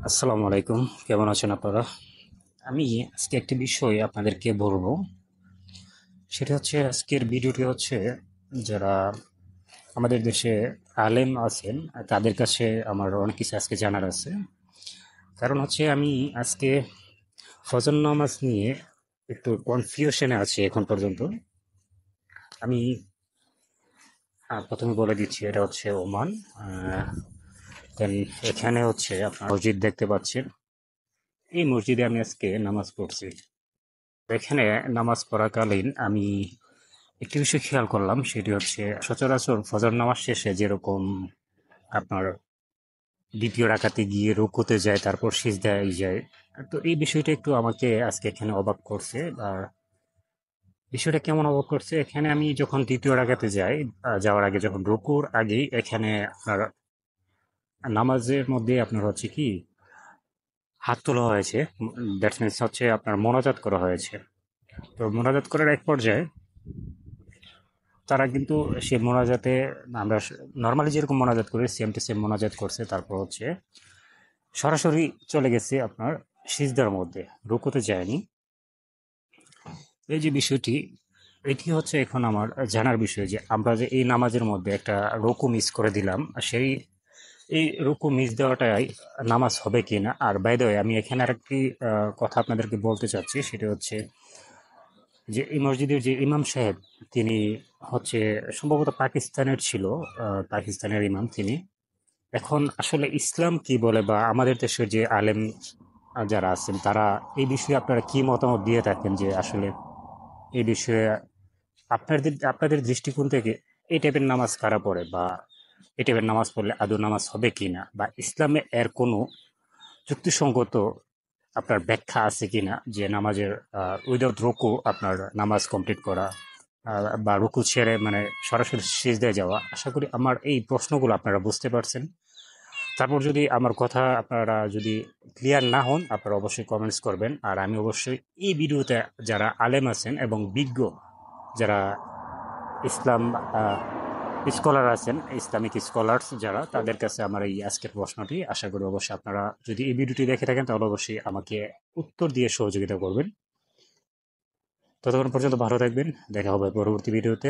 আসসালামু আলাইকুম। কেমন আছেন আপনারা? আমি আজকে একটি বিষয় আপনাদেরকে বলবো। সেটা হচ্ছে, আজকের ভিডিওটি হচ্ছে, যারা আমাদের দেশে আলেম আছেন তাদের কাছে আমার অনেক কিছু আজকে জানার আছে। কারণ হচ্ছে, আমি আজকে ফজর নামাজ নিয়ে একটু কনফিউশনে আছি এখন পর্যন্ত। আমি প্রথমে বলে দিচ্ছি, এটা হচ্ছে ওমান। দেন এখানে হচ্ছে আপনার মসজিদ দেখতে পাচ্ছেন। এই মসজিদে আমি আজকে নামাজ পড়ছি। এখানে নামাজ পড়াকালীন আমি একটি বিষয় খেয়াল করলাম, সেটি হচ্ছে সচরাচর ফজর নামাজ শেষে যেরকম আপনার দ্বিতীয় রাকাতে গিয়ে রুকুতে যায়, তারপর সিজদায় যায়। তো এই বিষয়টা একটু আমাকে আজকে এখানে অবাক করছে। আর বিষয়টা কেমন অবাক করছে, এখানে আমি যখন দ্বিতীয় রাকাতে যাই, যাওয়ার আগে যখন রুকুর আগেই এখানে আপনার নামাজের মধ্যে আপনার হচ্ছে কি হাত তোলা হয়েছে। দ্যাটস মিনস হচ্ছে আপনার মোনাজাত করা হয়েছে। তো মোনাজাত করার এক পর্যায়ে তারা কিন্তু সে মোনাজাতে, আমরা নর্মালি যেরকম মোনাজাত করি সেম টু সেম মোনাজাত করছে। তারপর হচ্ছে সরাসরি চলে গেছে আপনার সিজদার মধ্যে, রুকুতে যায়নি। এই যে বিষয়টি, এটি হচ্ছে এখন আমার জানার বিষয় যে আমরা যে এই নামাজের মধ্যে একটা রুকু মিস করে দিলাম, সেই এই রুকু মিস দেওয়াটাই নামাজ হবে কি না। আর বাই দ্য ওয়ে, আমি এখানে আরেকটি কথা আপনাদেরকে বলতে চাচ্ছি, সেটা হচ্ছে যে এই মসজিদের যে ইমাম সাহেব, তিনি হচ্ছে সম্ভবত পাকিস্তানের ছিল। পাকিস্তানের ইমাম তিনি। এখন আসলে ইসলাম কি বলে, বা আমাদের দেশের যে আলেম যারা আছেন তারা এই বিষয়ে আপনারা কি মতামত দিয়ে থাকেন, যে আসলে এই বিষয়ে আপনাদের দৃষ্টিকোণ থেকে এই টাইপের নামাজ কারা পড়ে, বা এই টাইপের নামাজ পড়লে আদৌ নামাজ হবে কিনা, বা ইসলামে এর কোনো যুক্তিসঙ্গত আপনার ব্যাখ্যা আছে কিনা, যে নামাজের উইদাউট রুকু আপনার নামাজ কমপ্লিট করা, বা রুকু ছেড়ে মানে সরাসরি সিজদায় যাওয়া। আশা করি আমার এই প্রশ্নগুলো আপনারা বুঝতে পারছেন। তারপর যদি আমার কথা আপনারা যদি ক্লিয়ার না হন, আপনারা অবশ্যই কমেন্টস করবেন। আর আমি অবশ্যই এই ভিডিওতে যারা আলেম আছেন এবং বিজ্ঞ, যারা ইসলাম স্কলার আছেন, ইসলামিক স্কলার্স যারা, তাদের কাছে আমার এই আজকের প্রশ্নটি, আশা করি অবশ্যই আপনারা যদি এই ভিডিওটি দেখে থাকেন তাহলে অবশ্যই আমাকে উত্তর দিয়ে সহযোগিতা করবেন। ততক্ষণ পর্যন্ত ভালো থাকবেন, দেখা হবে পরবর্তী ভিডিওতে।